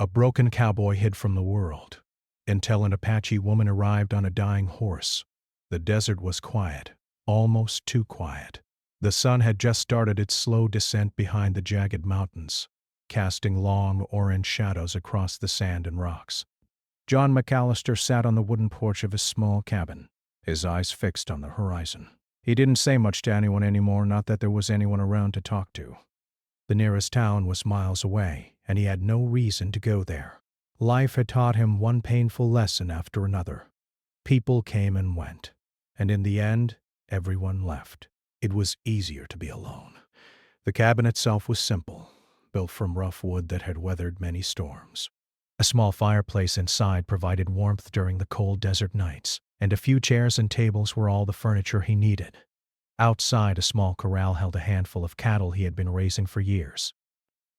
A broken cowboy hid from the world, until an Apache woman arrived on a dying horse. The desert was quiet, almost too quiet. The sun had just started its slow descent behind the jagged mountains, casting long orange shadows across the sand and rocks. John McAllister sat on the wooden porch of his small cabin, his eyes fixed on the horizon. He didn't say much to anyone anymore, not that there was anyone around to talk to. The nearest town was miles away, and he had no reason to go there. Life had taught him one painful lesson after another. People came and went, and in the end, everyone left. It was easier to be alone. The cabin itself was simple, built from rough wood that had weathered many storms. A small fireplace inside provided warmth during the cold desert nights, and a few chairs and tables were all the furniture he needed. Outside, a small corral held a handful of cattle he had been raising for years.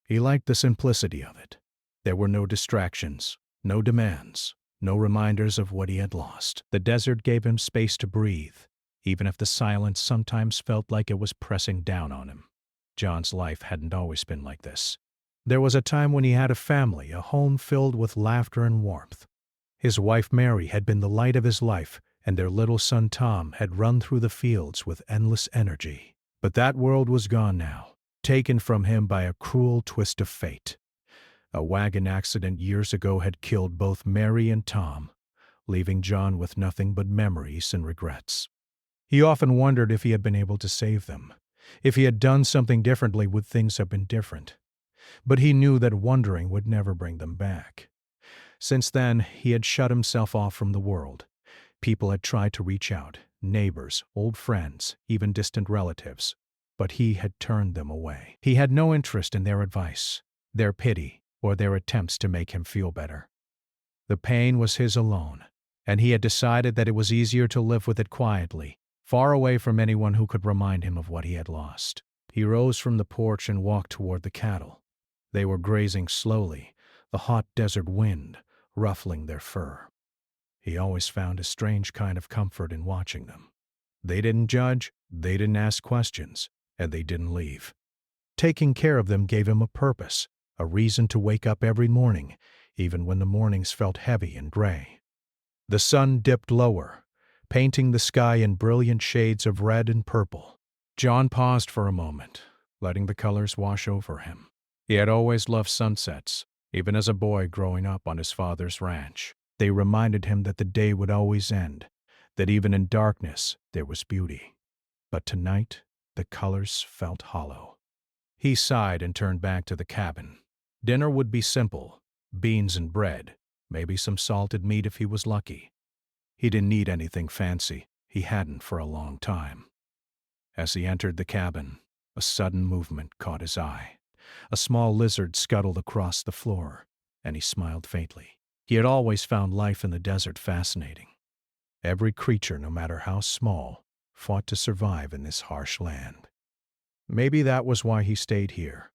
He liked the simplicity of it. There were no distractions, no demands, no reminders of what he had lost. The desert gave him space to breathe, even if the silence sometimes felt like it was pressing down on him. John's life hadn't always been like this. There was a time when he had a family, a home filled with laughter and warmth. His wife Mary had been the light of his life, and their little son Tom had run through the fields with endless energy. But that world was gone now, taken from him by a cruel twist of fate. A wagon accident years ago had killed both Mary and Tom, leaving John with nothing but memories and regrets. He often wondered if he had been able to save them. If he had done something differently, would things have been different? But he knew that wondering would never bring them back. Since then, he had shut himself off from the world. People had tried to reach out, neighbors, old friends, even distant relatives, but he had turned them away. He had no interest in their advice, their pity, or their attempts to make him feel better. The pain was his alone, and he had decided that it was easier to live with it quietly, far away from anyone who could remind him of what he had lost. He rose from the porch and walked toward the cattle. They were grazing slowly, the hot desert wind ruffling their fur. He always found a strange kind of comfort in watching them. They didn't judge, they didn't ask questions, and they didn't leave. Taking care of them gave him a purpose, a reason to wake up every morning, even when the mornings felt heavy and gray. The sun dipped lower, painting the sky in brilliant shades of red and purple. John paused for a moment, letting the colors wash over him. He had always loved sunsets, even as a boy growing up on his father's ranch. They reminded him that the day would always end, that even in darkness there was beauty. But tonight, the colors felt hollow. He sighed and turned back to the cabin. Dinner would be simple, beans and bread, maybe some salted meat if he was lucky. He didn't need anything fancy. He hadn't for a long time. As he entered the cabin, a sudden movement caught his eye. A small lizard scuttled across the floor, and he smiled faintly. He had always found life in the desert fascinating. Every creature, no matter how small, fought to survive in this harsh land. Maybe that was why he stayed here,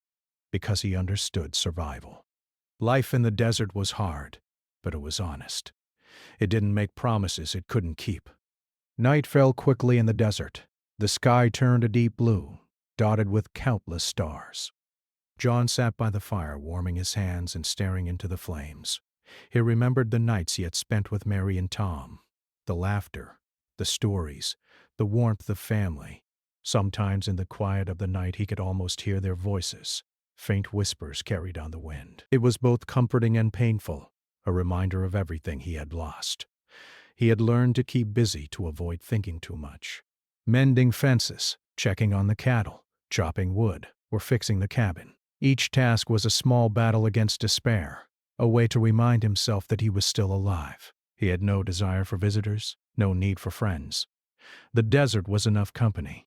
because he understood survival. Life in the desert was hard, but it was honest. It didn't make promises it couldn't keep. Night fell quickly in the desert. The sky turned a deep blue, dotted with countless stars. John sat by the fire, warming his hands and staring into the flames. He remembered the nights he had spent with Mary and Tom, the laughter, the stories, the warmth of family. Sometimes in the quiet of the night he could almost hear their voices, faint whispers carried on the wind. It was both comforting and painful, a reminder of everything he had lost. He had learned to keep busy to avoid thinking too much. Mending fences, checking on the cattle, chopping wood, or fixing the cabin. Each task was a small battle against despair, a way to remind himself that he was still alive. He had no desire for visitors, no need for friends. The desert was enough company.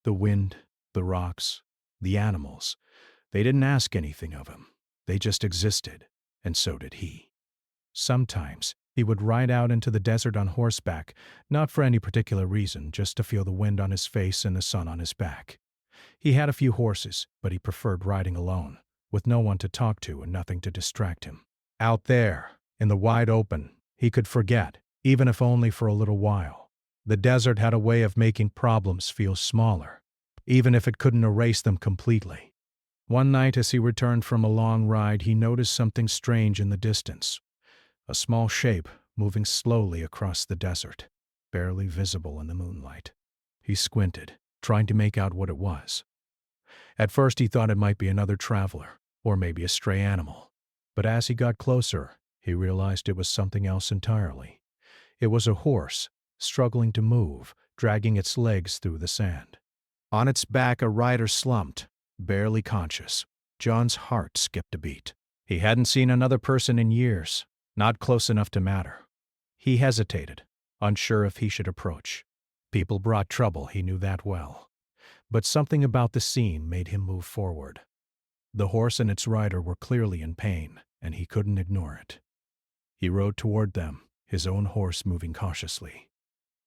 The wind, the rocks, the animals, they didn't ask anything of him. They just existed, and so did he. Sometimes he would ride out into the desert on horseback, not for any particular reason, just to feel the wind on his face and the sun on his back. He had a few horses, but he preferred riding alone, with no one to talk to and nothing to distract him. Out there, in the wide open, he could forget, even if only for a little while. The desert had a way of making problems feel smaller, even if it couldn't erase them completely. One night as he returned from a long ride, he noticed something strange in the distance. A small shape moving slowly across the desert, barely visible in the moonlight. He squinted, trying to make out what it was. At first he thought it might be another traveler, or maybe a stray animal. But as he got closer, he realized it was something else entirely. It was a horse, struggling to move, dragging its legs through the sand. On its back a rider slumped, barely conscious. John's heart skipped a beat. He hadn't seen another person in years, not close enough to matter. He hesitated, unsure if he should approach. People brought trouble, he knew that well. But something about the scene made him move forward. The horse and its rider were clearly in pain, and he couldn't ignore it. He rode toward them, his own horse moving cautiously.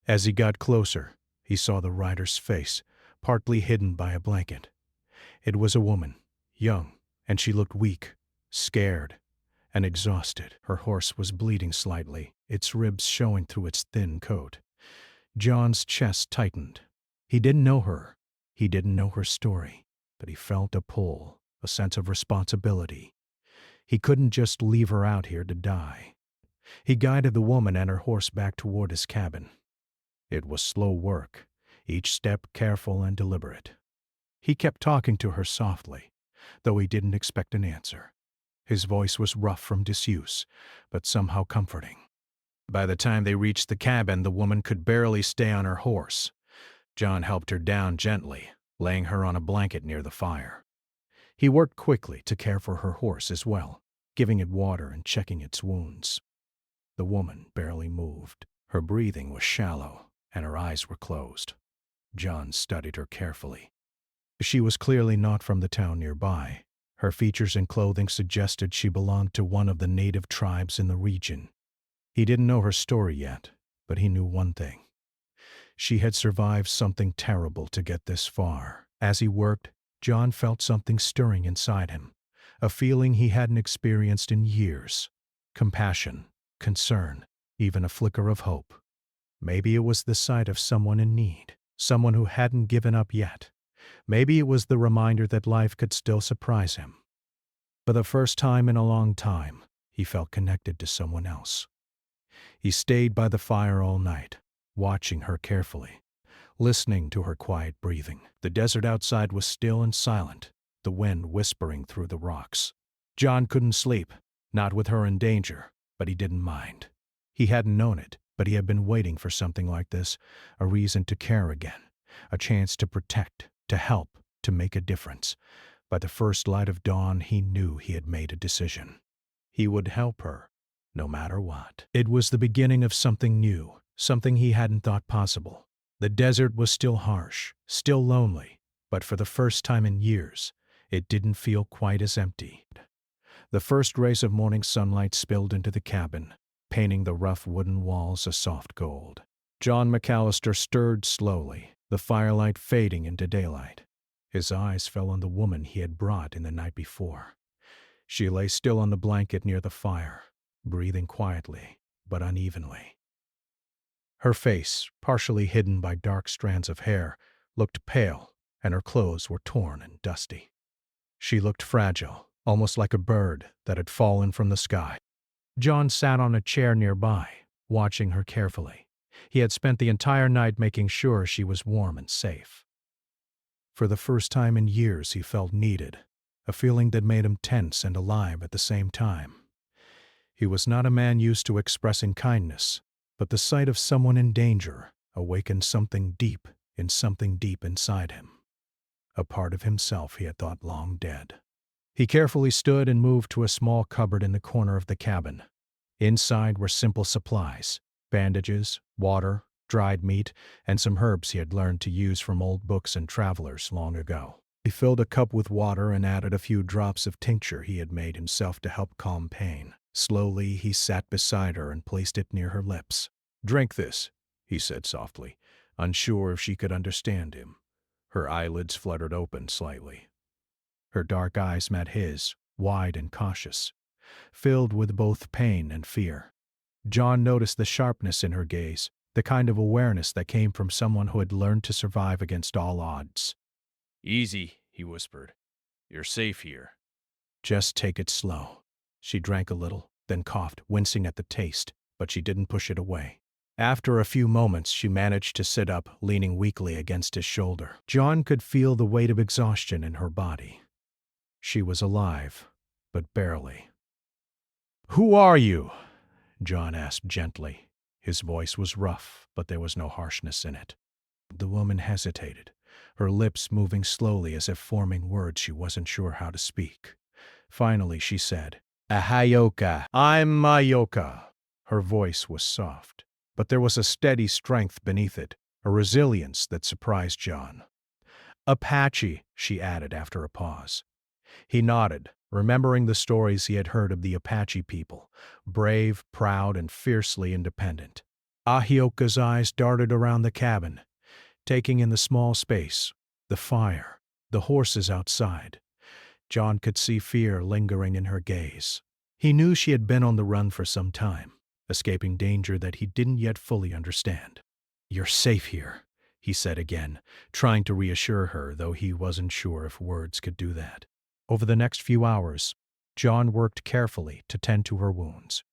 As he got closer, he saw the rider's face, partly hidden by a blanket. It was a woman, young, and she looked weak, scared, and exhausted. Her horse was bleeding slightly, its ribs showing through its thin coat. John's chest tightened. He didn't know her. He didn't know her story, but he felt a pull, a sense of responsibility. He couldn't just leave her out here to die. He guided the woman and her horse back toward his cabin. It was slow work, each step careful and deliberate. He kept talking to her softly, though he didn't expect an answer. His voice was rough from disuse, but somehow comforting. By the time they reached the cabin, the woman could barely stay on her horse. John helped her down gently, laying her on a blanket near the fire. He worked quickly to care for her horse as well, giving it water and checking its wounds. The woman barely moved. Her breathing was shallow, and her eyes were closed. John studied her carefully. She was clearly not from the town nearby. Her features and clothing suggested she belonged to one of the native tribes in the region. He didn't know her story yet, but he knew one thing. She had survived something terrible to get this far. As he worked, John felt something stirring inside him, a feeling he hadn't experienced in years. Compassion, concern, even a flicker of hope. Maybe it was the sight of someone in need, someone who hadn't given up yet. Maybe it was the reminder that life could still surprise him. For the first time in a long time, he felt connected to someone else. He stayed by the fire all night, watching her carefully, listening to her quiet breathing. The desert outside was still and silent, the wind whispering through the rocks. John couldn't sleep, not with her in danger, but he didn't mind. He hadn't known it, but he had been waiting for something like this, a reason to care again, a chance to protect, to help, to make a difference. By the first light of dawn, he knew he had made a decision. He would help her, no matter what. It was the beginning of something new, something he hadn't thought possible. The desert was still harsh, still lonely, but for the first time in years, it didn't feel quite as empty. The first rays of morning sunlight spilled into the cabin, painting the rough wooden walls a soft gold. John McAllister stirred slowly, the firelight fading into daylight. His eyes fell on the woman he had brought in the night before. She lay still on the blanket near the fire, breathing quietly but unevenly. Her face, partially hidden by dark strands of hair, looked pale, and her clothes were torn and dusty. She looked fragile, almost like a bird that had fallen from the sky. John sat on a chair nearby, watching her carefully. He had spent the entire night making sure she was warm and safe. For the first time in years he felt needed, a feeling that made him tense and alive at the same time. He was not a man used to expressing kindness, but the sight of someone in danger awakened something deep inside him. A part of himself he had thought long dead. He carefully stood and moved to a small cupboard in the corner of the cabin. Inside were simple supplies, bandages, water, dried meat, and some herbs he had learned to use from old books and travelers long ago. He filled a cup with water and added a few drops of tincture he had made himself to help calm pain. Slowly, he sat beside her and placed it near her lips. "Drink this," he said softly, unsure if she could understand him. Her eyelids fluttered open slightly. Her dark eyes met his, wide and cautious, filled with both pain and fear. John noticed the sharpness in her gaze, the kind of awareness that came from someone who had learned to survive against all odds. "Easy," he whispered. You're safe here. Just take it slow. She drank a little, then coughed, wincing at the taste, but she didn't push it away. After a few moments, she managed to sit up, leaning weakly against his shoulder. John could feel the weight of exhaustion in her body. She was alive, but barely. "Who are you?" John asked gently. His voice was rough, but there was no harshness in it. The woman hesitated, her lips moving slowly as if forming words she wasn't sure how to speak. Finally, she said, "Ahayoka. I'm Mayoka." Her voice was soft, but there was a steady strength beneath it, a resilience that surprised John. "Apache," she added after a pause. He nodded, remembering the stories he had heard of the Apache people, brave, proud, and fiercely independent. Ahioka's eyes darted around the cabin, taking in the small space, the fire, the horses outside. John could see fear lingering in her gaze. He knew she had been on the run for some time, escaping danger that he didn't yet fully understand. "You're safe here," he said again, trying to reassure her, though he wasn't sure if words could do that. Over the next few hours, John worked carefully to tend to her wounds.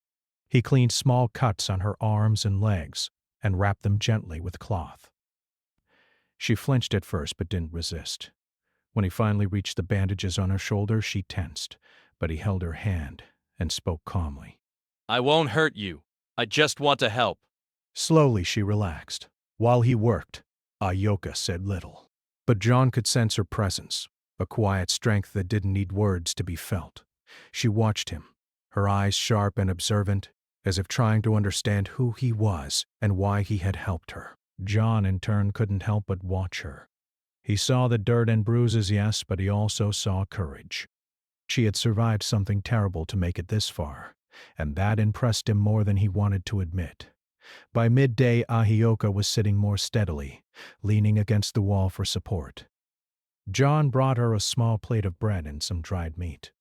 He cleaned small cuts on her arms and legs and wrapped them gently with cloth. She flinched at first but didn't resist. When he finally reached the bandages on her shoulder, she tensed, but he held her hand and spoke calmly. I won't hurt you. I just want to help. Slowly she relaxed. While he worked, Ayoka said little. But John could sense her presence, a quiet strength that didn't need words to be felt. She watched him, her eyes sharp and observant, as if trying to understand who he was and why he had helped her. John, in turn, couldn't help but watch her. He saw the dirt and bruises, yes, but he also saw courage. She had survived something terrible to make it this far, and that impressed him more than he wanted to admit. By midday, Ahioka was sitting more steadily, leaning against the wall for support. John brought her a small plate of bread and some dried meat.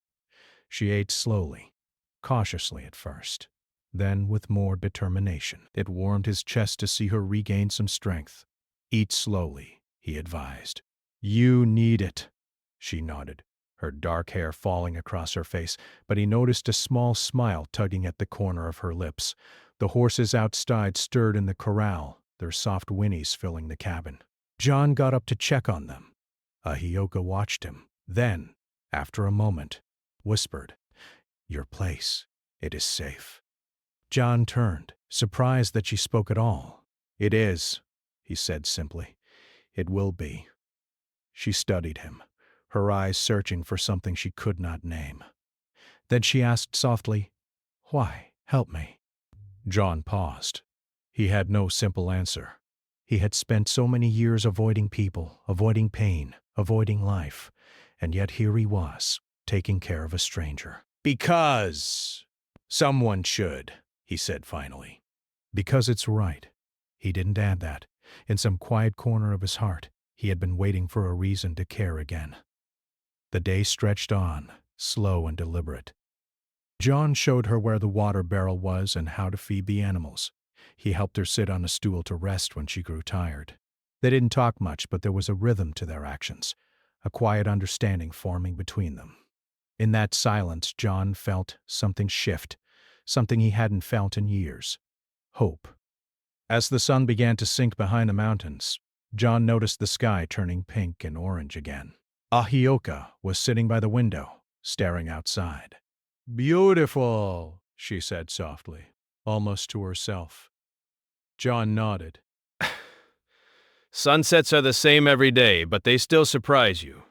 She ate slowly, cautiously at first, then with more determination. It warmed his chest to see her regain some strength. "Eat slowly," he advised. "You need it." She nodded, her dark hair falling across her face, but he noticed a small smile tugging at the corner of her lips. The horses outside stirred in the corral, their soft whinnies filling the cabin. John got up to check on them. Ahioka watched him, then, after a moment, whispered, "Your place. It is safe." John turned, surprised that she spoke at all. "It is," he said simply. "It will be." She studied him, her eyes searching for something she could not name. Then she asked softly, "Why? Help me." John paused. He had no simple answer. He had spent so many years avoiding people, avoiding pain, avoiding life, and yet here he was, taking care of a stranger. "Because someone should," he said finally. "Because it's right." He didn't add that. In some quiet corner of his heart, he had been waiting for a reason to care again. The day stretched on, slow and deliberate. John showed her where the water barrel was and how to feed the animals. He helped her sit on a stool to rest when she grew tired. They didn't talk much, but there was a rhythm to their actions, a quiet understanding forming between them. In that silence, John felt something shift, something he hadn't felt in years. Hope. As the sun began to sink behind the mountains, John noticed the sky turning pink and orange again. Ahioka was sitting by the window, staring outside. "Beautiful," she said softly, almost to herself. John nodded. Sunsets are the same every day, but they still surprise you.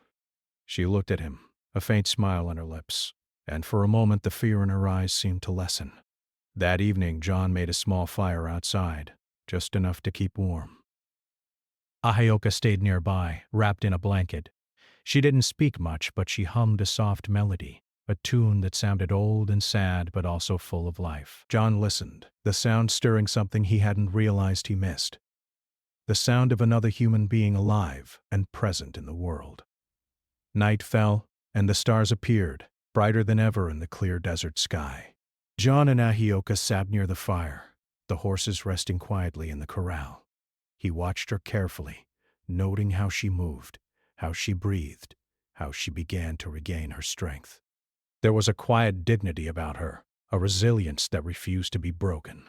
She looked at him, a faint smile on her lips, and for a moment the fear in her eyes seemed to lessen. That evening, John made a small fire outside, just enough to keep warm. Ahioka stayed nearby, wrapped in a blanket. She didn't speak much, but she hummed a soft melody, a tune that sounded old and sad but also full of life. John listened, the sound stirring something he hadn't realized he missed. The sound of another human being alive and present in the world. Night fell, and the stars appeared, brighter than ever in the clear desert sky. John and Ahioka sat near the fire, the horses resting quietly in the corral. He watched her carefully, noting how she moved, how she breathed, how she began to regain her strength. There was a quiet dignity about her, a resilience that refused to be broken.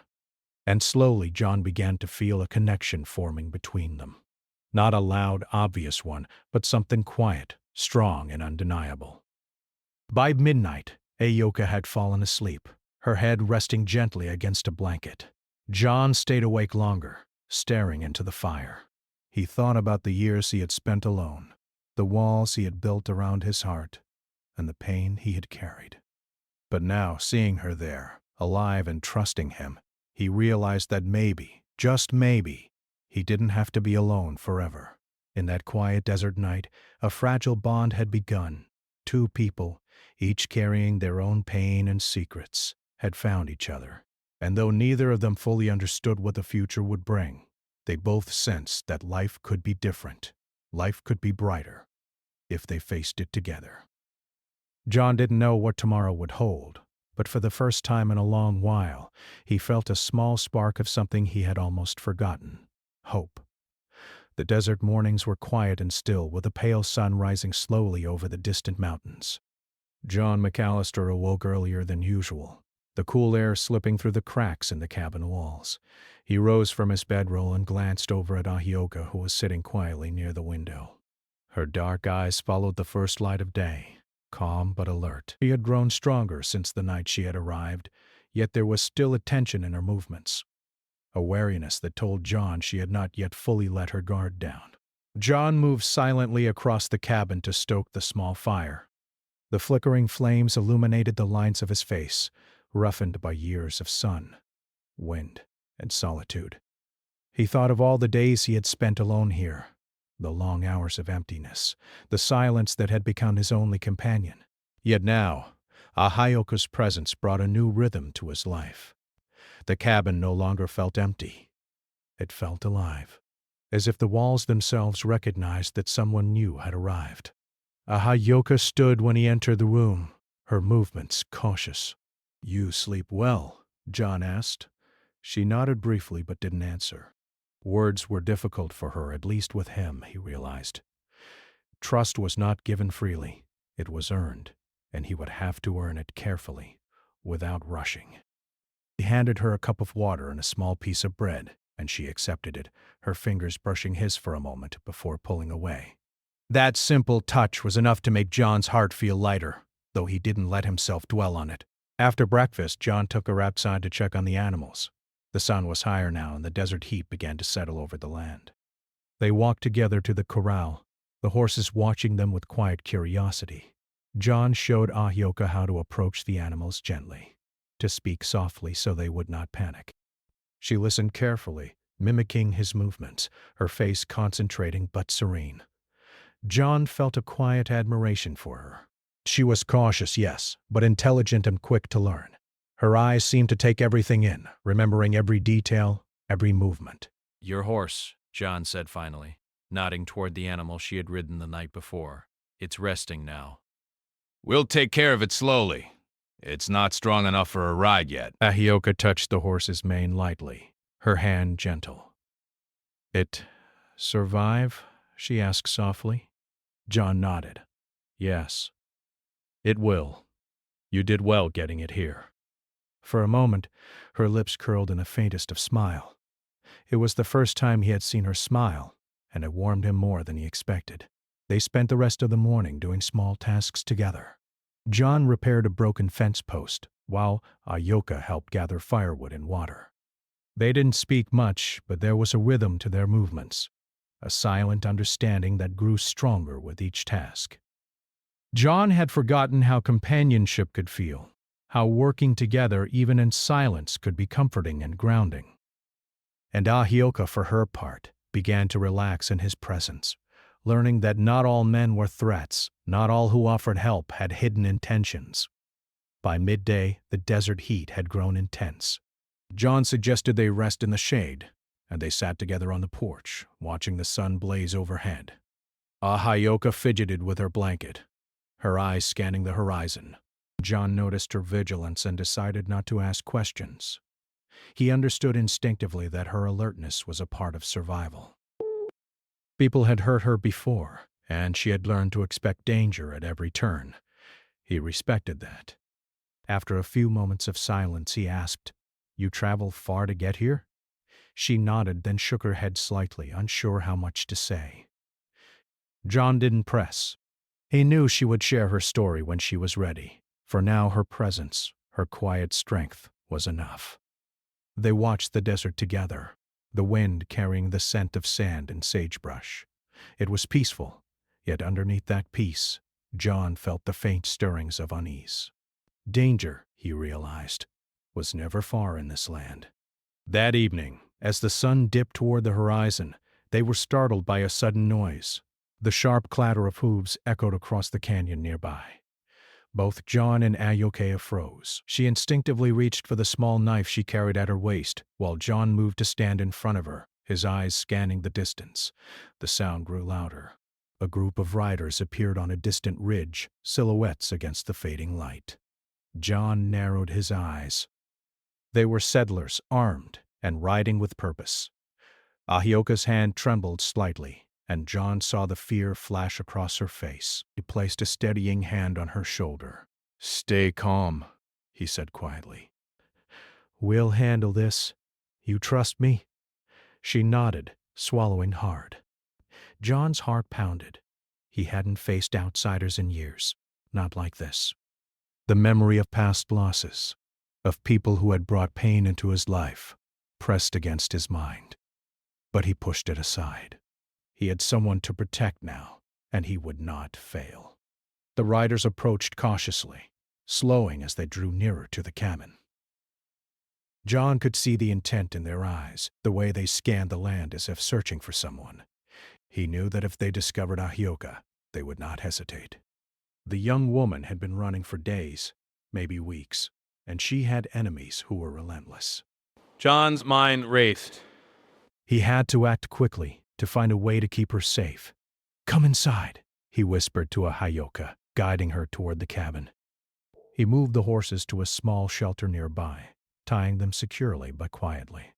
And slowly John began to feel a connection forming between them. Not a loud, obvious one, but something quiet, strong, and undeniable. By midnight, Ayoka had fallen asleep, her head resting gently against a blanket. John stayed awake longer, staring into the fire. He thought about the years he had spent alone, the walls he had built around his heart, and the pain he had carried. But now, seeing her there, alive and trusting him, he realized that maybe, just maybe, he didn't have to be alone forever. In that quiet desert night, a fragile bond had begun. Two people, each carrying their own pain and secrets, had found each other. And though neither of them fully understood what the future would bring, they both sensed that life could be different, life could be brighter, if they faced it together. John didn't know what tomorrow would hold, but for the first time in a long while, he felt a small spark of something he had almost forgotten: hope. The desert mornings were quiet and still, with a pale sun rising slowly over the distant mountains. John McAllister awoke earlier than usual, the cool air slipping through the cracks in the cabin walls. He rose from his bedroll and glanced over at Ahioka, who was sitting quietly near the window. Her dark eyes followed the first light of day, calm but alert. She had grown stronger since the night she had arrived, yet there was still a tension in her movements, a wariness that told John she had not yet fully let her guard down. John moved silently across the cabin to stoke the small fire. The flickering flames illuminated the lines of his face, roughened by years of sun, wind, and solitude. He thought of all the days he had spent alone here, the long hours of emptiness, the silence that had become his only companion. Yet now, Ahioka's presence brought a new rhythm to his life. The cabin no longer felt empty. It felt alive, as if the walls themselves recognized that someone new had arrived. Ahioka stood when he entered the room, her movements cautious. "You sleep well?" John asked. She nodded briefly but didn't answer. Words were difficult for her, at least with him, he realized. Trust was not given freely. It was earned, and he would have to earn it carefully, without rushing. He handed her a cup of water and a small piece of bread, and she accepted it, her fingers brushing his for a moment before pulling away. That simple touch was enough to make John's heart feel lighter, though he didn't let himself dwell on it. After breakfast, John took her outside to check on the animals. The sun was higher now, and the desert heat began to settle over the land. They walked together to the corral, the horses watching them with quiet curiosity. John showed Ahioka how to approach the animals gently, to speak softly so they would not panic. She listened carefully, mimicking his movements, her face concentrating but serene. John felt a quiet admiration for her. She was cautious, yes, but intelligent and quick to learn. Her eyes seemed to take everything in, remembering every detail, every movement. "Your horse," John said finally, nodding toward the animal she had ridden the night before. "It's resting now." "We'll take care of it slowly. It's not strong enough for a ride yet." Ahioka touched the horse's mane lightly, her hand gentle. "It survive?" she asked softly. John nodded. "Yes, it will. You did well getting it here." For a moment, her lips curled in the faintest of smile. It was the first time he had seen her smile, and it warmed him more than he expected. They spent the rest of the morning doing small tasks together. John repaired a broken fence post, while Ahioka helped gather firewood and water. They didn't speak much, but there was a rhythm to their movements, a silent understanding that grew stronger with each task. John had forgotten how companionship could feel, how working together even in silence could be comforting and grounding. And Ahioka, for her part, began to relax in his presence, learning that not all men were threats, not all who offered help had hidden intentions. By midday, the desert heat had grown intense. John suggested they rest in the shade, and they sat together on the porch, watching the sun blaze overhead. Ahioka fidgeted with her blanket, her eyes scanning the horizon. John noticed her vigilance and decided not to ask questions. He understood instinctively that her alertness was a part of survival. People had hurt her before, and she had learned to expect danger at every turn. He respected that. After a few moments of silence, he asked, "You travel far to get here?" She nodded, then shook her head slightly, unsure how much to say. John didn't press. He knew she would share her story when she was ready. For now, her presence, her quiet strength, was enough. They watched the desert together, the wind carrying the scent of sand and sagebrush. It was peaceful, yet underneath that peace, John felt the faint stirrings of unease. Danger, he realized, was never far in this land. That evening, as the sun dipped toward the horizon, they were startled by a sudden noise. The sharp clatter of hooves echoed across the canyon nearby. Both John and Ayokea froze. She instinctively reached for the small knife she carried at her waist, while John moved to stand in front of her, his eyes scanning the distance. The sound grew louder. A group of riders appeared on a distant ridge, silhouettes against the fading light. John narrowed his eyes. They were settlers, armed, and riding with purpose. Ahioka's hand trembled slightly, and John saw the fear flash across her face. He placed a steadying hand on her shoulder. "Stay calm," he said quietly. "We'll handle this. You trust me?" She nodded, swallowing hard. John's heart pounded. He hadn't faced outsiders in years, not like this. The memory of past losses, of people who had brought pain into his life, pressed against his mind. But he pushed it aside. He had someone to protect now, and he would not fail. The riders approached cautiously, slowing as they drew nearer to the cabin. John could see the intent in their eyes, the way they scanned the land as if searching for someone. He knew that if they discovered Ahioka, they would not hesitate. The young woman had been running for days, maybe weeks, and she had enemies who were relentless. John's mind raced. He had to act quickly to find a way to keep her safe. "Come inside," he whispered to Ahioka, guiding her toward the cabin. He moved the horses to a small shelter nearby, tying them securely but quietly.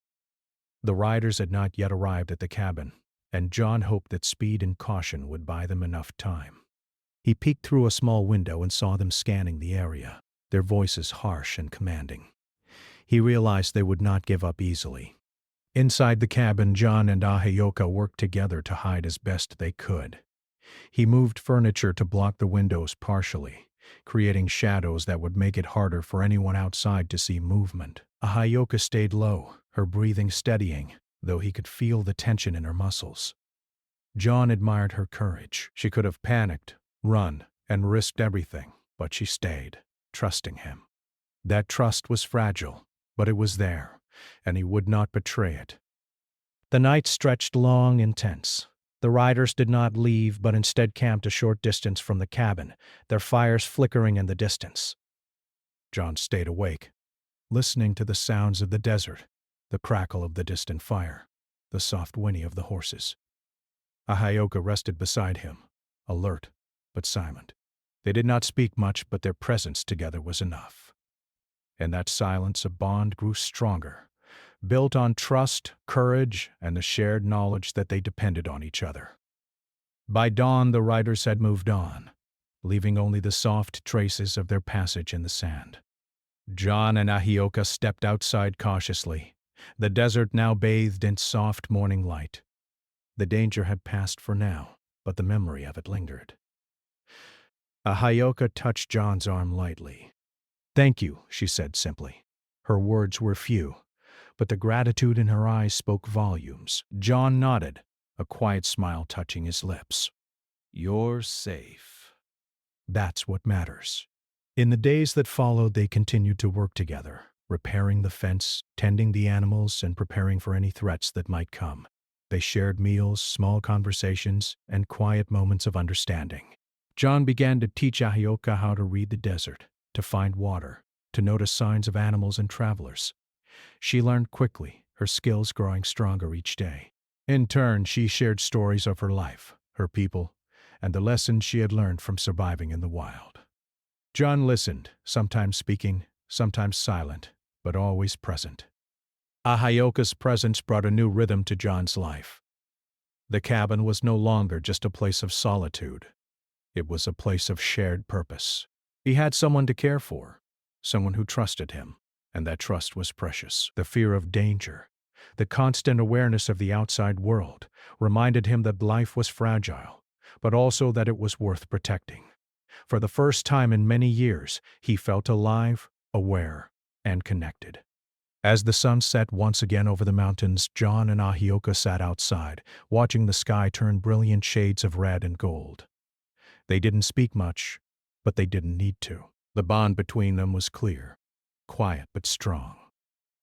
The riders had not yet arrived at the cabin, and John hoped that speed and caution would buy them enough time. He peeked through a small window and saw them scanning the area, their voices harsh and commanding. He realized they would not give up easily. Inside the cabin, John and Ahioka worked together to hide as best they could. He moved furniture to block the windows partially, creating shadows that would make it harder for anyone outside to see movement. Ahioka stayed low, her breathing steadying, though he could feel the tension in her muscles. John admired her courage. She could have panicked, run, and risked everything, but she stayed, trusting him. That trust was fragile, but it was there, and he would not betray it. The night stretched long and tense. The riders did not leave, but instead camped a short distance from the cabin, their fires flickering in the distance. John stayed awake, listening to the sounds of the desert, the crackle of the distant fire, the soft whinny of the horses. Ahioka rested beside him, alert but silent. They did not speak much, but their presence together was enough. In that silence, a bond grew stronger, built on trust, courage, and the shared knowledge that they depended on each other. By dawn, the riders had moved on, leaving only the soft traces of their passage in the sand. John and Ahioka stepped outside cautiously, the desert now bathed in soft morning light. The danger had passed for now, but the memory of it lingered. Ahioka touched John's arm lightly. "Thank you," she said simply. Her words were few, but the gratitude in her eyes spoke volumes. John nodded, a quiet smile touching his lips. "You're safe." That's what matters. In the days that followed, they continued to work together, repairing the fence, tending the animals, and preparing for any threats that might come. They shared meals, small conversations, and quiet moments of understanding. John began to teach Ahioka how to read the desert, to find water, to notice signs of animals and travelers. She learned quickly, her skills growing stronger each day. In turn, she shared stories of her life, her people, and the lessons she had learned from surviving in the wild. John listened, sometimes speaking, sometimes silent, but always present. Ahioka's presence brought a new rhythm to John's life. The cabin was no longer just a place of solitude. It was a place of shared purpose. He had someone to care for, someone who trusted him, and that trust was precious. The fear of danger, the constant awareness of the outside world, reminded him that life was fragile, but also that it was worth protecting. For the first time in many years, he felt alive, aware, and connected. As the sun set once again over the mountains, John and Ahioka sat outside, watching the sky turn brilliant shades of red and gold. They didn't speak much, but they didn't need to. The bond between them was clear, quiet but strong.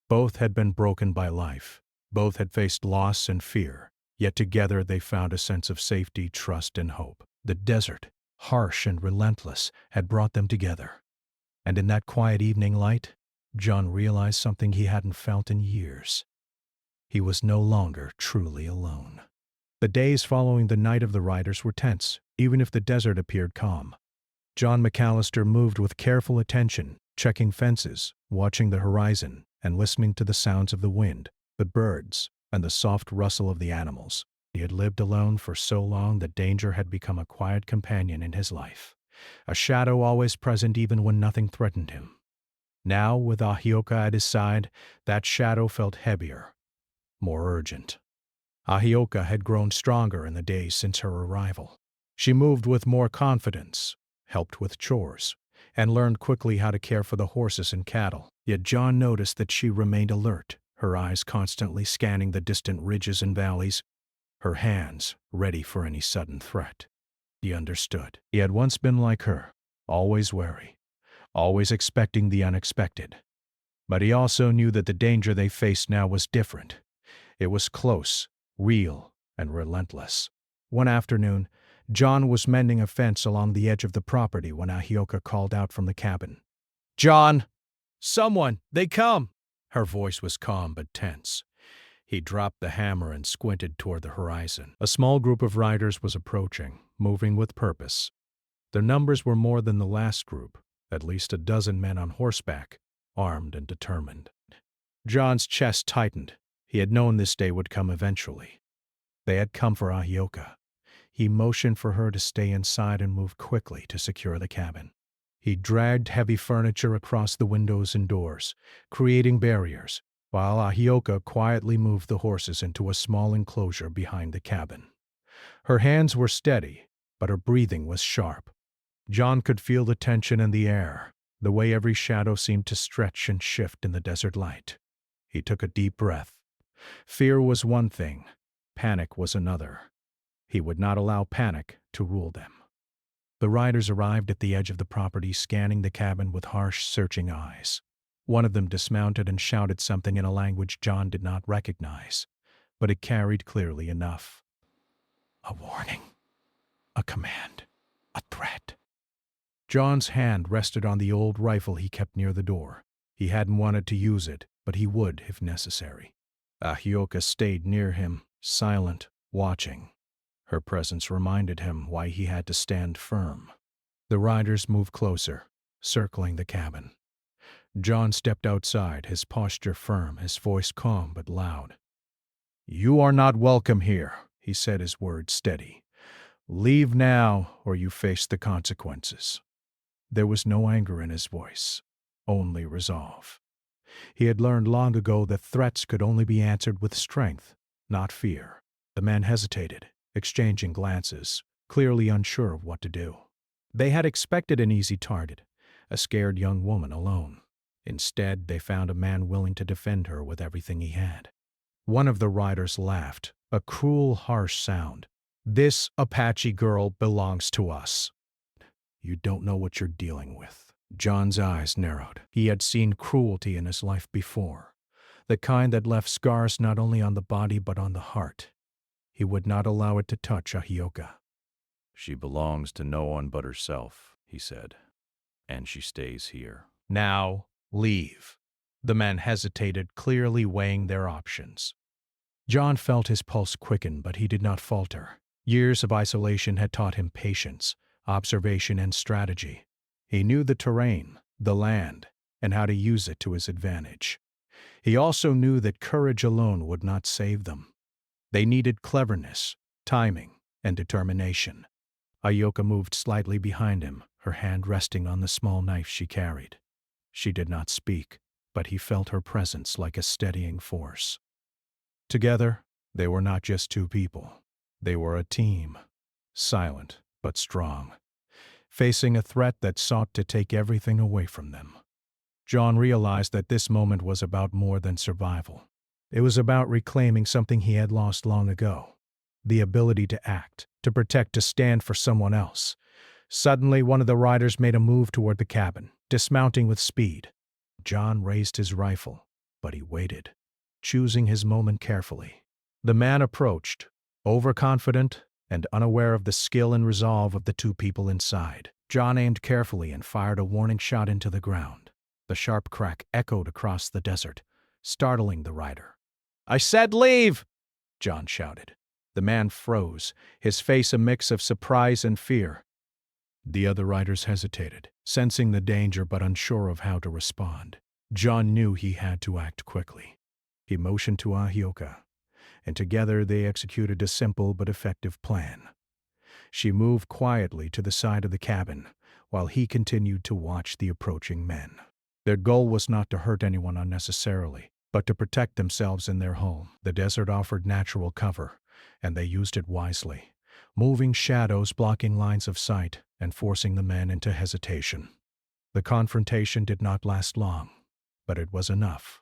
Both had been broken by life. Both had faced loss and fear, yet together they found a sense of safety, trust, and hope. The desert, harsh and relentless, had brought them together. And in that quiet evening light, John realized something he hadn't felt in years. He was no longer truly alone. The days following the night of the riders were tense, even if the desert appeared calm. John McAllister moved with careful attention, checking fences, watching the horizon, and listening to the sounds of the wind, the birds, and the soft rustle of the animals. He had lived alone for so long that danger had become a quiet companion in his life, a shadow always present even when nothing threatened him. Now, with Ahioka at his side, that shadow felt heavier, more urgent. Ahioka had grown stronger in the days since her arrival. She moved with more confidence, helped with chores, and learned quickly how to care for the horses and cattle. Yet John noticed that she remained alert, her eyes constantly scanning the distant ridges and valleys, her hands ready for any sudden threat. He understood. He had once been like her, always wary, always expecting the unexpected. But he also knew that the danger they faced now was different. It was close, real, and relentless. One afternoon, John was mending a fence along the edge of the property when Ahioka called out from the cabin. "John! Someone! They come!" Her voice was calm but tense. He dropped the hammer and squinted toward the horizon. A small group of riders was approaching, moving with purpose. Their numbers were more than the last group, at least a dozen men on horseback, armed and determined. John's chest tightened. He had known this day would come eventually. They had come for Ahioka. He motioned for her to stay inside and moved quickly to secure the cabin. He dragged heavy furniture across the windows and doors, creating barriers, while Ahioka quietly moved the horses into a small enclosure behind the cabin. Her hands were steady, but her breathing was sharp. John could feel the tension in the air, the way every shadow seemed to stretch and shift in the desert light. He took a deep breath. Fear was one thing, panic was another. He would not allow panic to rule them. The riders arrived at the edge of the property, scanning the cabin with harsh, searching eyes. One of them dismounted and shouted something in a language John did not recognize, but it carried clearly enough. A warning, a command, a threat. John's hand rested on the old rifle he kept near the door. He hadn't wanted to use it, but he would if necessary. Ahioka stayed near him, silent, watching. Her presence reminded him why he had to stand firm. The riders moved closer, circling the cabin. John stepped outside, his posture firm, his voice calm but loud. "You are not welcome here," he said, his words steady. "Leave now, or you face the consequences." There was no anger in his voice, only resolve. He had learned long ago that threats could only be answered with strength, not fear. The man hesitated, exchanging glances, clearly unsure of what to do. They had expected an easy target, a scared young woman alone. Instead, they found a man willing to defend her with everything he had. One of the riders laughed, a cruel, harsh sound. "This Apache girl belongs to us." "You don't know what you're dealing with." John's eyes narrowed. He had seen cruelty in his life before, the kind that left scars not only on the body but on the heart. He would not allow it to touch Ahioka. "She belongs to no one but herself," he said, "and she stays here." "Now, leave." The man hesitated, clearly weighing their options. John felt his pulse quicken, but he did not falter. Years of isolation had taught him patience, observation, and strategy. He knew the terrain, the land, and how to use it to his advantage. He also knew that courage alone would not save them. They needed cleverness, timing, and determination. Ahioka moved slightly behind him, her hand resting on the small knife she carried. She did not speak, but he felt her presence like a steadying force. Together, they were not just two people. They were a team, silent but strong, facing a threat that sought to take everything away from them. John realized that this moment was about more than survival. It was about reclaiming something he had lost long ago, the ability to act, to protect, to stand for someone else. Suddenly, one of the riders made a move toward the cabin, dismounting with speed. John raised his rifle, but he waited, choosing his moment carefully. The man approached, overconfident and unaware of the skill and resolve of the two people inside. John aimed carefully and fired a warning shot into the ground. The sharp crack echoed across the desert, startling the rider. "I said leave!" John shouted. The man froze, his face a mix of surprise and fear. The other riders hesitated, sensing the danger but unsure of how to respond. John knew he had to act quickly. He motioned to Ahioka, and together they executed a simple but effective plan. She moved quietly to the side of the cabin, while he continued to watch the approaching men. Their goal was not to hurt anyone unnecessarily, but to protect themselves in their home. The desert offered natural cover, and they used it wisely, moving shadows blocking lines of sight and forcing the men into hesitation. The confrontation did not last long, but it was enough.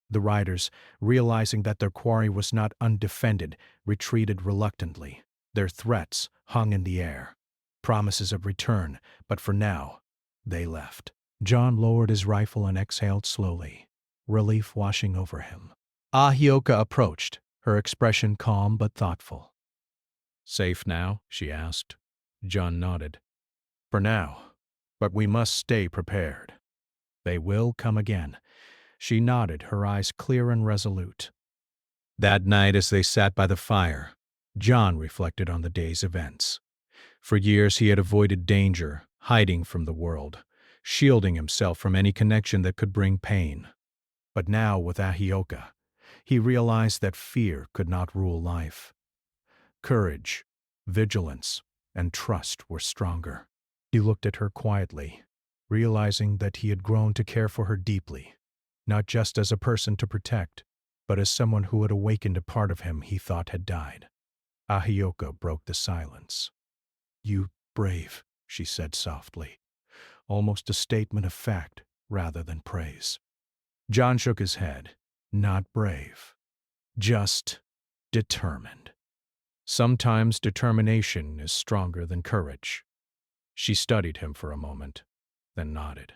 The riders, realizing that their quarry was not undefended, retreated reluctantly. Their threats hung in the air, promises of return, but for now, they left. John lowered his rifle and exhaled slowly, relief washing over him. Ahioka approached, her expression calm but thoughtful. "Safe now?" she asked. John nodded. "For now, but we must stay prepared. They will come again." She nodded, her eyes clear and resolute. That night, as they sat by the fire, John reflected on the day's events. For years he had avoided danger, hiding from the world, shielding himself from any connection that could bring pain. But now, with Ahioka, he realized that fear could not rule life. Courage, vigilance, and trust were stronger. He looked at her quietly, realizing that he had grown to care for her deeply, not just as a person to protect, but as someone who had awakened a part of him he thought had died. Ahioka broke the silence. "You brave," she said softly, almost a statement of fact rather than praise. John shook his head. "Not brave, just determined. Sometimes determination is stronger than courage." She studied him for a moment, then nodded.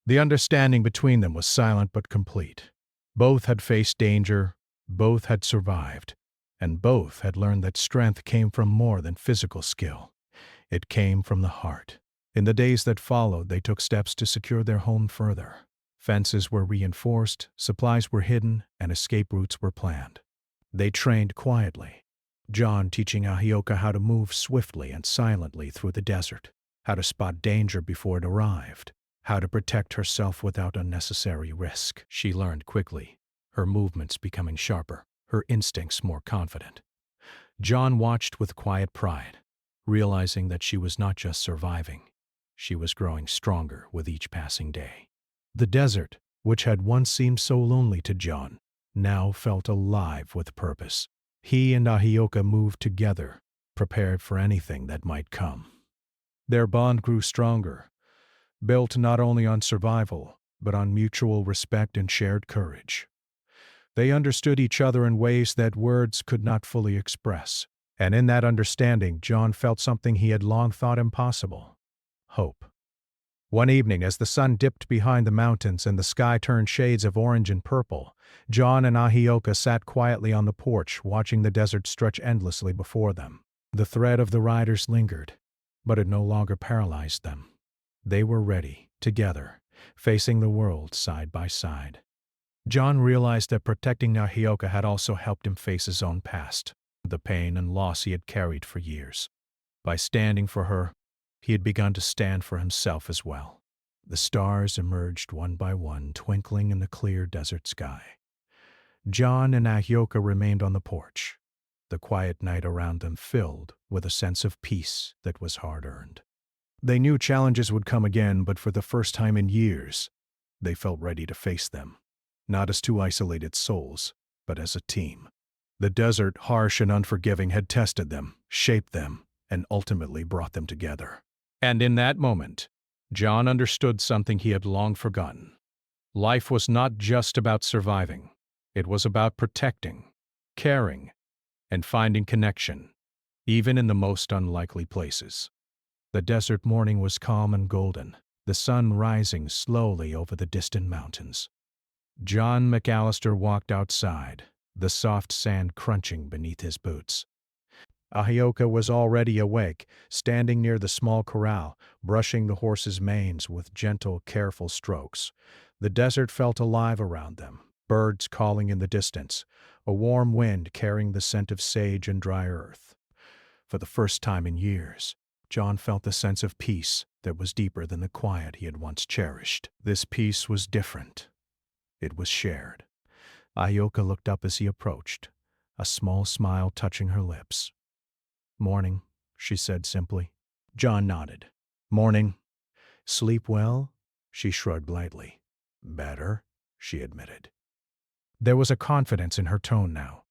The understanding between them was silent but complete. Both had faced danger, both had survived, and both had learned that strength came from more than physical skill. It came from the heart. In the days that followed, they took steps to secure their home further. Fences were reinforced, supplies were hidden, and escape routes were planned. They trained quietly, John teaching Ahioka how to move swiftly and silently through the desert, how to spot danger before it arrived, how to protect herself without unnecessary risk. She learned quickly, her movements becoming sharper, her instincts more confident. John watched with quiet pride, realizing that she was not just surviving, she was growing stronger with each passing day. The desert, which had once seemed so lonely to John, now felt alive with purpose. He and Ahioka moved together, prepared for anything that might come. Their bond grew stronger, built not only on survival, but on mutual respect and shared courage. They understood each other in ways that words could not fully express, and in that understanding, John felt something he had long thought impossible: hope. One evening, as the sun dipped behind the mountains and the sky turned shades of orange and purple, John and Ahioka sat quietly on the porch, watching the desert stretch endlessly before them. The threat of the riders lingered, but it no longer paralyzed them. They were ready, together, facing the world side by side. John realized that protecting Ahioka had also helped him face his own past, the pain and loss he had carried for years. By standing for her, he had begun to stand for himself as well. The stars emerged one by one, twinkling in the clear desert sky. John and Ahioka remained on the porch, the quiet night around them filled with a sense of peace that was hard-earned. They knew challenges would come again, but for the first time in years, they felt ready to face them, not as two isolated souls, but as a team. The desert, harsh and unforgiving, had tested them, shaped them, and ultimately brought them together. And in that moment, John understood something he had long forgotten. Life was not just about surviving. It was about protecting, caring, and finding connection, even in the most unlikely places. The desert morning was calm and golden, the sun rising slowly over the distant mountains. John McAllister walked outside, the soft sand crunching beneath his boots. Ahioka was already awake, standing near the small corral, brushing the horses' manes with gentle, careful strokes. The desert felt alive around them, birds calling in the distance, a warm wind carrying the scent of sage and dry earth. For the first time in years, John felt the sense of peace that was deeper than the quiet he had once cherished. This peace was different. It was shared. Ahioka looked up as he approached, a small smile touching her lips. "Morning," she said simply. John nodded. "Morning. Sleep well?" She shrugged lightly. "Better," she admitted. There was a confidence in her tone now,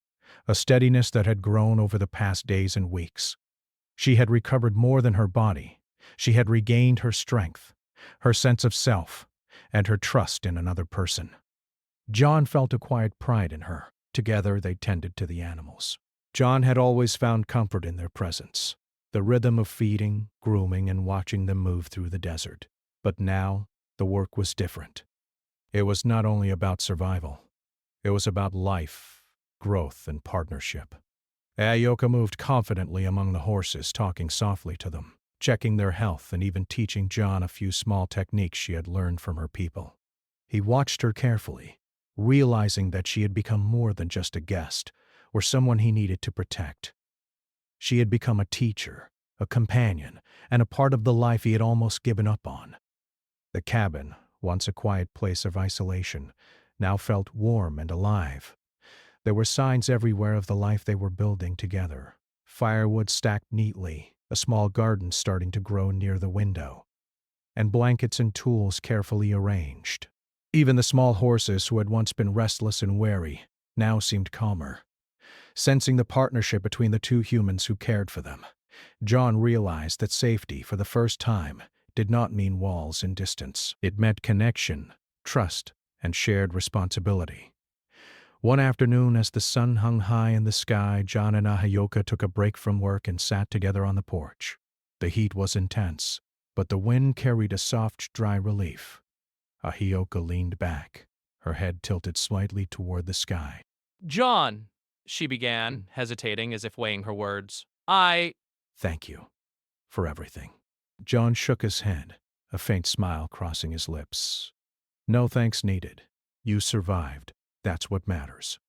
a steadiness that had grown over the past days and weeks. She had recovered more than her body. She had regained her strength, her sense of self, and her trust in another person. John felt a quiet pride in her. Together they tended to the animals. John had always found comfort in their presence, the rhythm of feeding, grooming, and watching them move through the desert. But now, the work was different. It was not only about survival. It was about life, growth, and partnership. Ahioka moved confidently among the horses, talking softly to them, checking their health and even teaching John a few small techniques she had learned from her people. He watched her carefully, realizing that she had become more than just a guest, or someone he needed to protect. She had become a teacher, a companion, and a part of the life he had almost given up on. The cabin, once a quiet place of isolation, now felt warm and alive. There were signs everywhere of the life they were building together. Firewood stacked neatly, a small garden starting to grow near the window, and blankets and tools carefully arranged. Even the small horses, who had once been restless and wary, now seemed calmer. Sensing the partnership between the two humans who cared for them, John realized that safety, for the first time, did not mean walls and distance. It meant connection, trust, and shared responsibility. One afternoon, as the sun hung high in the sky, John and Ahioka took a break from work and sat together on the porch. The heat was intense, but the wind carried a soft, dry relief. Ahioka leaned back, her head tilted slightly toward the sky. "John," she began, hesitating as if weighing her words. "Thank you for everything." John shook his head, a faint smile crossing his lips. "No thanks needed. You survived. That's what matters."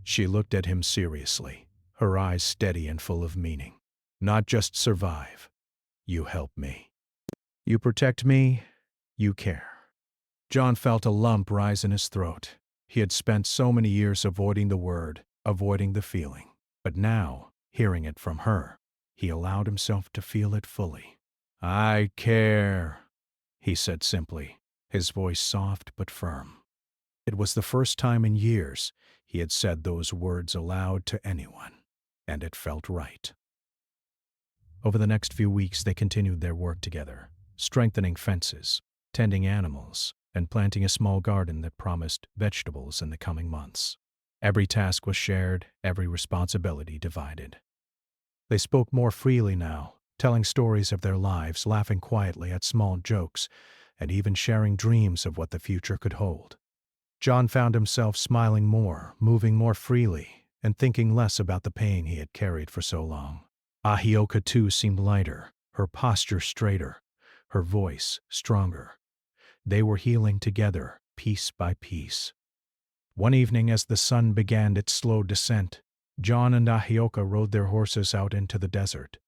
She looked at him seriously, her eyes steady and full of meaning. "Not just survive. You help me. You protect me. You care." John felt a lump rise in his throat. He had spent so many years avoiding the word, avoiding the feeling. But now, hearing it from her, he allowed himself to feel it fully. "I care," he said simply, his voice soft but firm. It was the first time in years he had said those words aloud to anyone, and it felt right. Over the next few weeks, they continued their work together, strengthening fences, tending animals, and planting a small garden that promised vegetables in the coming months. Every task was shared, every responsibility divided. They spoke more freely now, telling stories of their lives, laughing quietly at small jokes, and even sharing dreams of what the future could hold. John found himself smiling more, moving more freely, and thinking less about the pain he had carried for so long. Ahioka, too, seemed lighter, her posture straighter, her voice stronger. They were healing together, piece by piece. One evening, as the sun began its slow descent, John and Ahioka rode their horses out into the desert.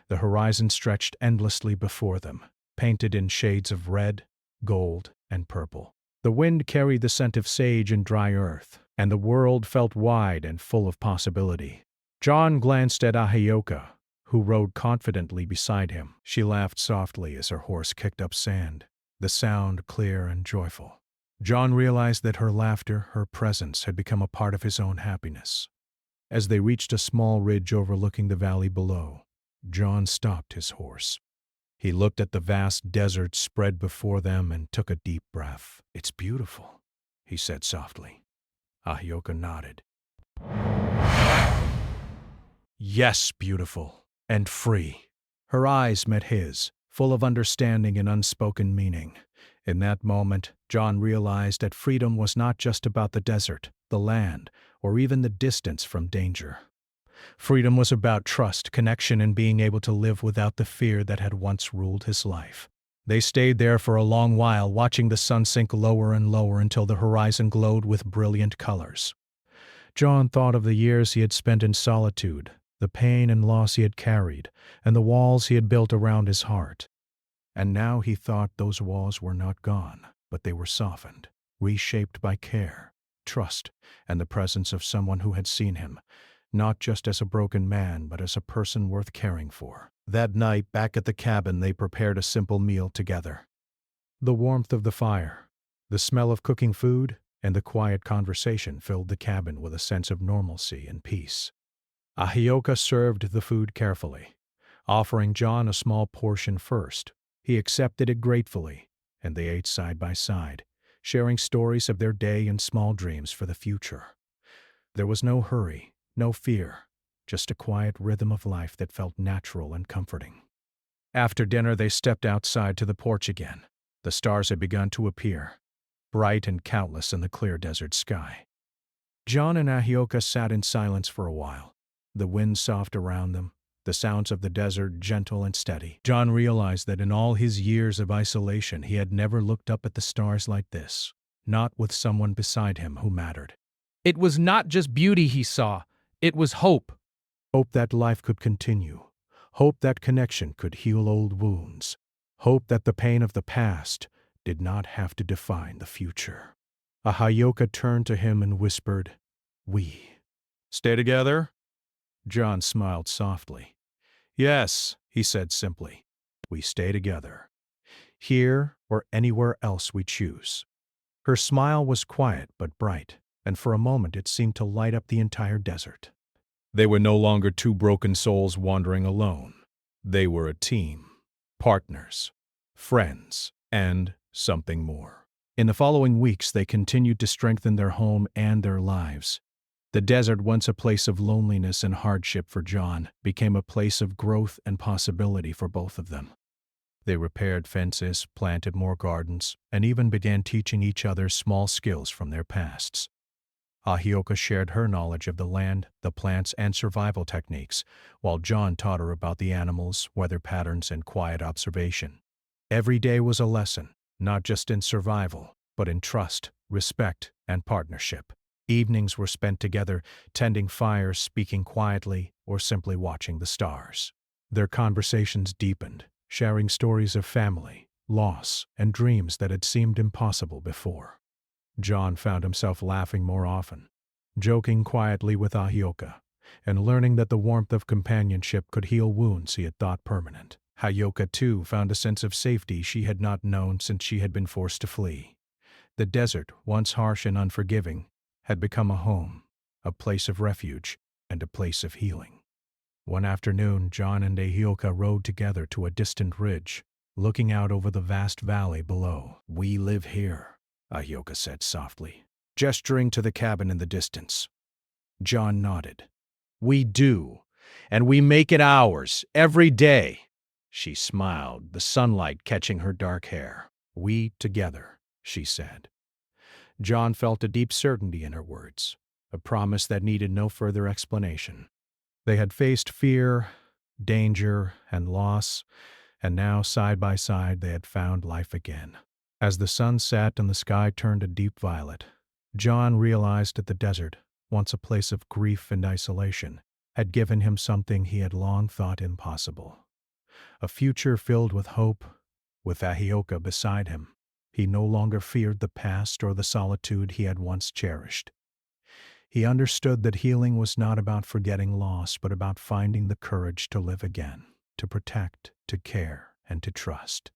The horizon stretched endlessly before them, painted in shades of red, gold, and purple. The wind carried the scent of sage and dry earth, and the world felt wide and full of possibility. John glanced at Ahioka, who rode confidently beside him. She laughed softly as her horse kicked up sand, the sound clear and joyful. John realized that her laughter, her presence, had become a part of his own happiness. As they reached a small ridge overlooking the valley below, John stopped his horse. He looked at the vast desert spread before them and took a deep breath. "It's beautiful," he said softly. Ahioka nodded. "Yes, beautiful and free." Her eyes met his, full of understanding and unspoken meaning. In that moment, John realized that freedom was not just about the desert, the land, or even the distance from danger. Freedom was about trust, connection, and being able to live without the fear that had once ruled his life. They stayed there for a long while, watching the sun sink lower and lower until the horizon glowed with brilliant colors. John thought of the years he had spent in solitude, the pain and loss he had carried, and the walls he had built around his heart. And now he thought those walls were not gone, but they were softened, reshaped by care, trust, and the presence of someone who had seen him, not just as a broken man, but as a person worth caring for. That night, back at the cabin, they prepared a simple meal together. The warmth of the fire, the smell of cooking food, and the quiet conversation filled the cabin with a sense of normalcy and peace. Ahioka served the food carefully, offering John a small portion first. He accepted it gratefully, and they ate side by side, sharing stories of their day and small dreams for the future. There was no hurry, no fear, just a quiet rhythm of life that felt natural and comforting. After dinner, they stepped outside to the porch again. The stars had begun to appear, bright and countless in the clear desert sky. John and Ahioka sat in silence for a while, the wind soft around them, the sounds of the desert gentle and steady. John realized that in all his years of isolation he had never looked up at the stars like this, not with someone beside him who mattered. It was not just beauty he saw, it was hope. Hope that life could continue, hope that connection could heal old wounds, hope that the pain of the past did not have to define the future. Ahioka turned to him and whispered, "We stay together?" John smiled softly. "Yes," he said simply. "We stay together. Here or anywhere else we choose." Her smile was quiet but bright, and for a moment it seemed to light up the entire desert. They were no longer two broken souls wandering alone. They were a team, partners, friends, and something more. In the following weeks, they continued to strengthen their home and their lives. The desert, once a place of loneliness and hardship for John, became a place of growth and possibility for both of them. They repaired fences, planted more gardens, and even began teaching each other small skills from their pasts. Ahioka shared her knowledge of the land, the plants, and survival techniques, while John taught her about the animals, weather patterns, and quiet observation. Every day was a lesson, not just in survival, but in trust, respect, and partnership. Evenings were spent together, tending fires, speaking quietly, or simply watching the stars. Their conversations deepened, sharing stories of family, loss, and dreams that had seemed impossible before. John found himself laughing more often, joking quietly with Ahioka, and learning that the warmth of companionship could heal wounds he had thought permanent. Ahioka, too, found a sense of safety she had not known since she had been forced to flee. The desert, once harsh and unforgiving, had become a home, a place of refuge, and a place of healing. One afternoon, John and Ahioka rode together to a distant ridge, looking out over the vast valley below. "We live here," Ahioka said softly, gesturing to the cabin in the distance. John nodded. "We do, and we make it ours, every day." She smiled, the sunlight catching her dark hair. "We together," she said. John felt a deep certainty in her words, a promise that needed no further explanation. They had faced fear, danger, and loss, and now, side by side, they had found life again. As the sun set and the sky turned a deep violet, John realized that the desert, once a place of grief and isolation, had given him something he had long thought impossible. A future filled with hope, with Ahioka beside him. He no longer feared the past or the solitude he had once cherished. He understood that healing was not about forgetting loss, but about finding the courage to live again, to protect, to care, and to trust.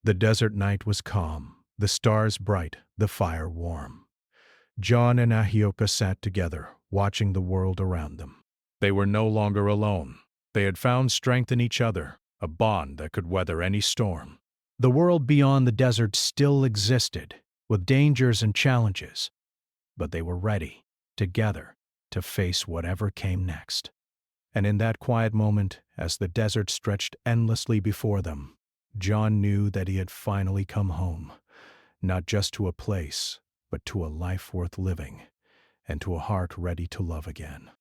The desert night was calm, the stars bright, the fire warm. John and Ahioka sat together, watching the world around them. They were no longer alone. They had found strength in each other, a bond that could weather any storm. The world beyond the desert still existed, with dangers and challenges, but they were ready, together, to face whatever came next. And in that quiet moment, as the desert stretched endlessly before them, John knew that he had finally come home, not just to a place, but to a life worth living, and to a heart ready to love again.